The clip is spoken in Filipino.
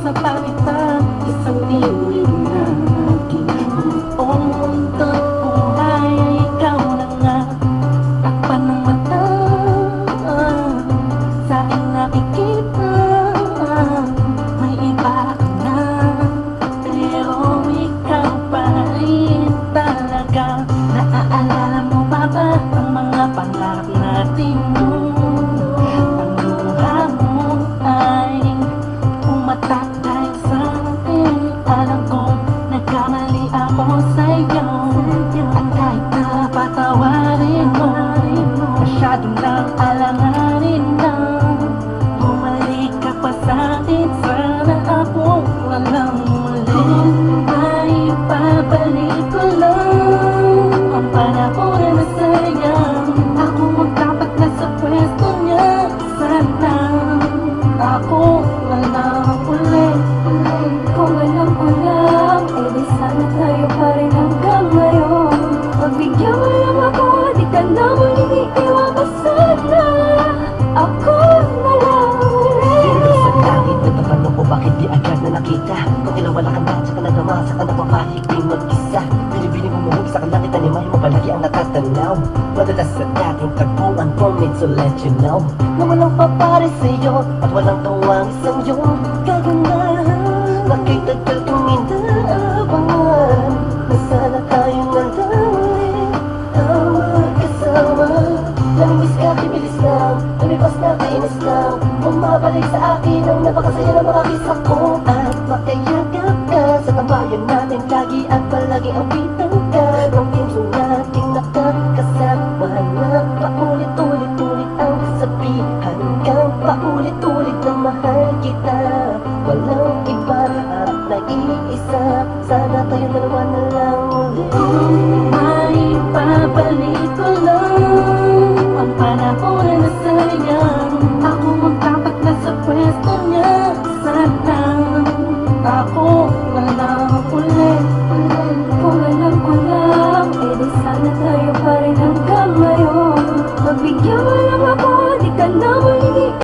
sa palitan, isang tiwid na aking buong mundo't buhay ay ikaw na nga. Takpan ng mata, sa aking nakikita, may iba ka na, pero ikaw pa rin talaga. Naaalala mo pa ba ang mga pangarap natin noon? Ang luha mo ay tumatak dahil sa akin. Alam kong nagkamali ako sa'yo, at kahit na patawarin mo, masyado nang alanganin na. Bumalik ka pa sa'kin, sana ako walang muli. Ay babalik ko lang ang panahon na masayang ako ang dapat na sa pwesto niya. Sana ako walang muli. Kung alam ko lang, eh di sana tayo pa rin hanggang ngayon. Pagbigyan mo lang ako, di ka na muling iiwan ka sana. Ako na lang Dito sa ulit. langit, nagtatanong ko bakit di agad na nakita. Kung ilang wala ka na, tsaka nagawa, saka napapahig din mag-isa. Binibini mo muhog sa kalangit, animay mo palagi ang natatanaw. Madalas sa dating tagpuan ko, need to let you know na walang papare sa'yo at walang tawang isang iyong kaganahan. Nakitagal kong inaabangan na sana tayo nandang ang magkasama. Namimiss ka, bibilis lang, lumipas na, kainis lang. Bumabalik sa akin ang napakasaya ng mga kisa ko. At makayagap ka sa tambayan natin lagi at palagi ang pitang ka ng pinso nating nakakasama na paulit-ulit-ulit ang sabihan hanggang paulit-ulit na mahal kita. Walang iba at nag-iisa